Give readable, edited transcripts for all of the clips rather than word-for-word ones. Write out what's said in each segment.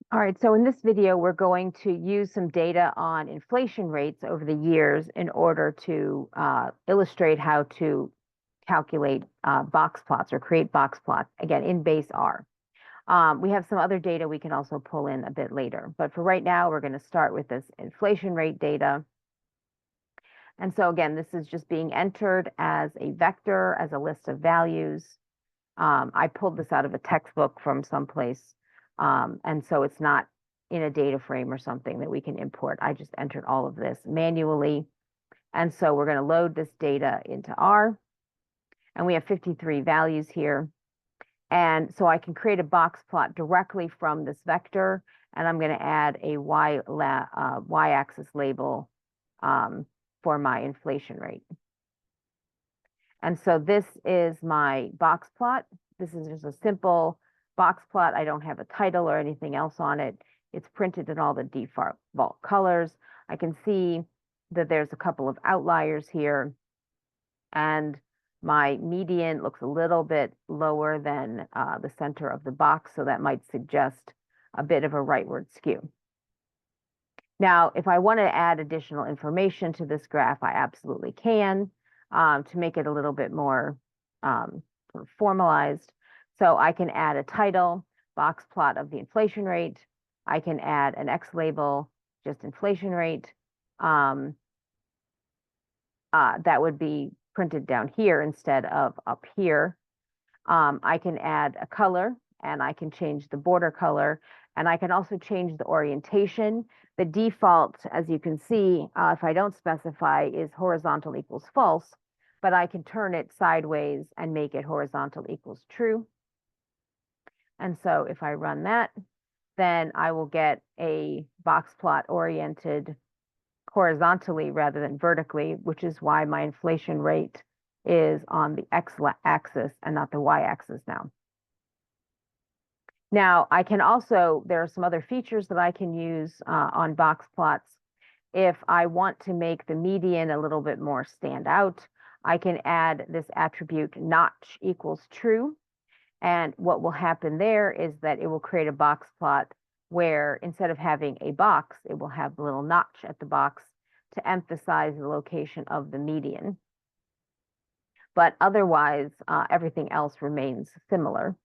All right, so in this video, we're going to use some data on inflation rates over the years in order to illustrate how to calculate box plots or create box plots, again, in base R. We have some other data we can also pull in a bit later, but for right now, we're going to start with this inflation rate data. And so again, this is just being entered as a vector, as a list of values. I pulled this out of a textbook from someplace. And so it's not in a data frame or something that we can import. I just entered all of this manually. And so we're going to load this data into R. And we have 53 values here. And so I can create a box plot directly from this vector. And I'm going to add a y-axis label for my inflation rate. And so this is my box plot. This is just a simple box plot. I don't have a title or anything else on it. It's printed in all the default colors. I can see that there's a couple of outliers here. And my median looks a little bit lower than the center of the box. So that might suggest a bit of a rightward skew. Now, if I want to add additional information to this graph, I absolutely can to make it a little bit more sort of formalized. So I can add a title, box plot of the inflation rate. I can add an X label, just inflation rate. That would be printed down here instead of up here. I can add a color, and I can change the border color, and I can also change the orientation. The default, as you can see, if I don't specify, is horizontal equals false, but I can turn it sideways and make it horizontal equals true. And so if I run that, then I will get a box plot oriented horizontally rather than vertically, which is why my inflation rate is on the x-axis and not the y-axis now. Now, I can also, there are some other features that I can use on box plots. If I want to make the median a little bit more stand out, I can add this attribute notch equals true. And what will happen there is that it will create a box plot where instead of having a box, it will have a little notch at the box to emphasize the location of the median. But otherwise, everything else remains similar.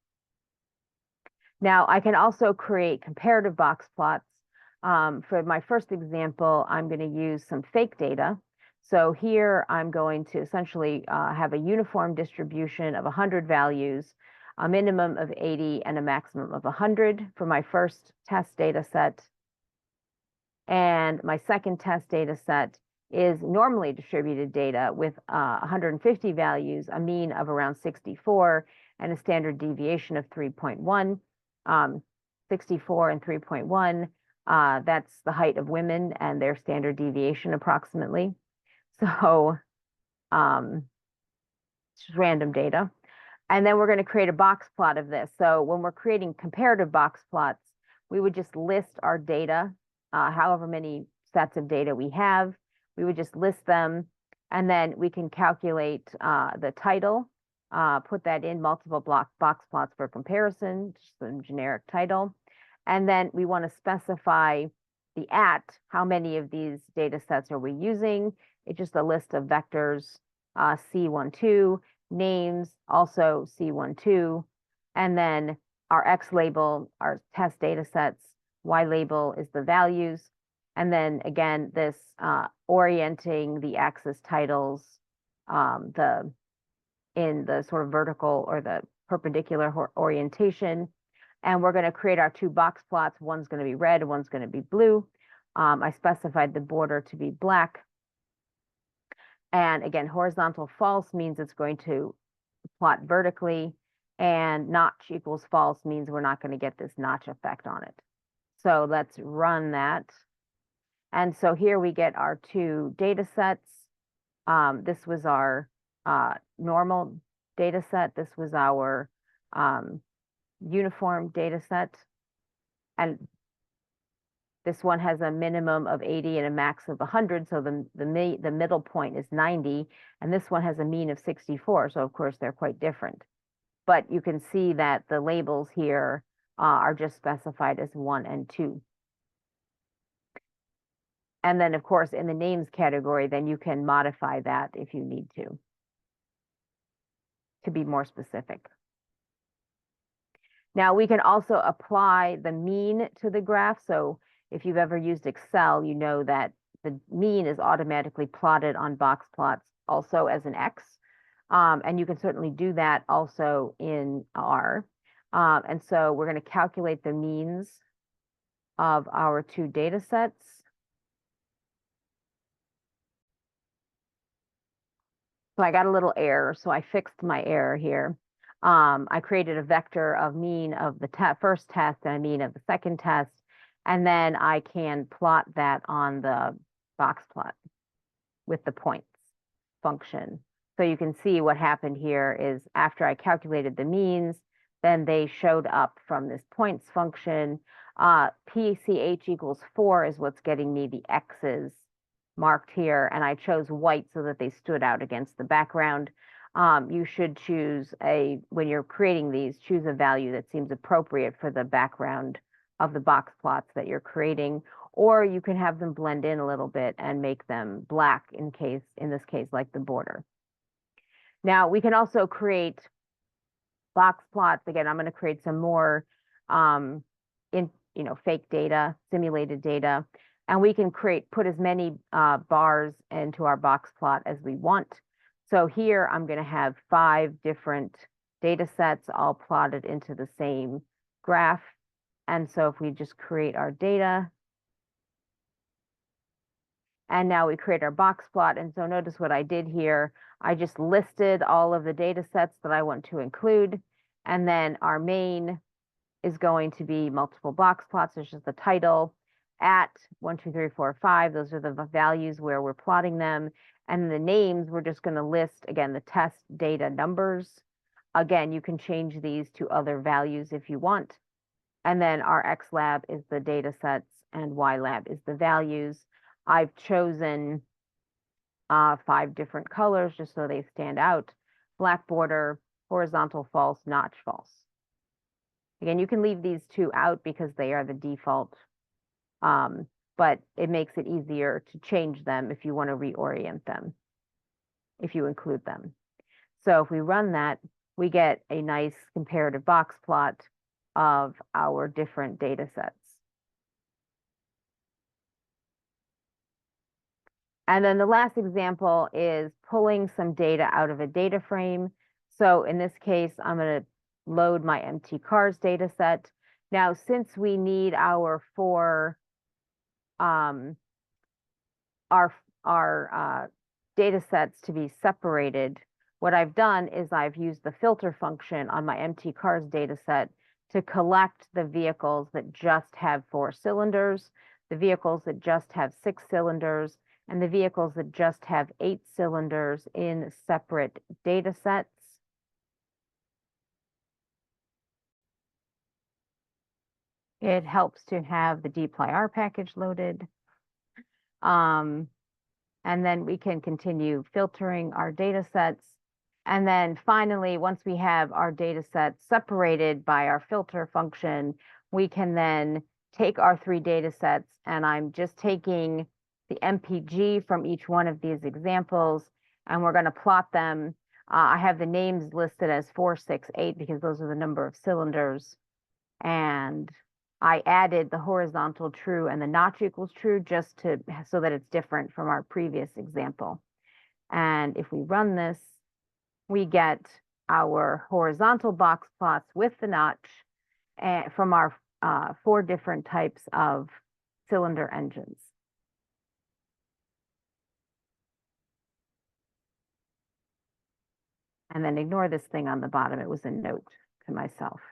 Now, I can also create comparative box plots. For my first example, I'm going to use some fake data. So here I'm going to essentially have a uniform distribution of 100 values, a minimum of 80 and a maximum of 100 for my first test data set. And my second test data set is normally distributed data with 150 values, a mean of around 64, and a standard deviation of 3.1. 64 and 3.1, that's the height of women and their standard deviation approximately. So it's just random data. And then we're going to create a box plot of this. So when we're creating comparative box plots, we would just list our data, however many sets of data we have. We would just list them, and then we can calculate the title, put that in multiple box plots for comparison, just some generic title. And then we want to specify the how many of these data sets are we using? It's just a list of vectors, C12, names, also C12, and then our X label, our test data sets, Y label is the values. And then again, this orienting the axis titles, in the sort of vertical or the perpendicular orientation. And we're going to create our two box plots. One's going to be red, one's going to be blue. I specified the border to be black. And again, horizontal false means it's going to plot vertically, and notch equals false means we're not going to get this notch effect on it. So let's run that. And so here we get our two data sets. This was our normal data set. This was our uniform data set. And this one has a minimum of 80 and a max of 100. So the middle point is 90. And this one has a mean of 64. So of course, they're quite different. But you can see that the labels here are just specified as 1 and 2. And then, of course, in the names category, then you can modify that if you need to be more specific. Now, we can also apply the mean to the graph. So if you've ever used Excel, you know that the mean is automatically plotted on Boxplots also as an X. And you can certainly do that also in R. And so we're going to calculate the means of our two data sets. So I got a little error, so I fixed my error here. I created a vector of mean of the first test and a mean of the second test, and then I can plot that on the box plot with the points function. So you can see what happened here is after I calculated the means, then they showed up from this points function. PCH equals 4 is what's getting me the X's marked here, and I chose white so that they stood out against the background. You should choose when you're creating these, choose a value that seems appropriate for the background of the box plots that you're creating, or you can have them blend in a little bit and make them black in this case, like the border. Now we can also create box plots. Again, I'm going to create some more fake data, simulated data, and we can put as many bars into our box plot as we want. So here I'm going to have 5 different data sets all plotted into the same graph. And so if we just create our data, and now we create our box plot. And so notice what I did here. I just listed all of the data sets that I want to include. And then our main is going to be multiple box plots. There's just the title at 1, 2, 3, 4, 5. Those are the values where we're plotting them. And the names, we're just going to list, again, the test data numbers. Again, you can change these to other values if you want. And then our X lab is the data sets and Y lab is the values. I've chosen 5 different colors just so they stand out. Black border, horizontal false, notch false. Again, you can leave these 2 out because they are the default, but it makes it easier to change them if you want to reorient them, if you include them. So if we run that, we get a nice comparative box plot of our different data sets. And then the last example is pulling some data out of a data frame. So in this case, I'm going to load my empty cars data set. Now, since we need our 4 data sets to be separated, what I've done is I've used the filter function on my empty cars data set to collect the vehicles that just have 4 cylinders, the vehicles that just have 6 cylinders, and the vehicles that just have 8 cylinders in separate data sets. It helps to have the dplyr package loaded. And then we can continue filtering our data sets. And then finally, once we have our data sets separated by our filter function, we can then take our 3 data sets, and I'm just taking the MPG from each one of these examples, and we're going to plot them. I have the names listed as 4, 6, 8 because those are the number of cylinders. And I added the horizontal true and the notch equals true just so that it's different from our previous example. And if we run this, we get our horizontal box plots with the notch from our 4 different types of cylinder engines. And then ignore this thing on the bottom. It was a note to myself.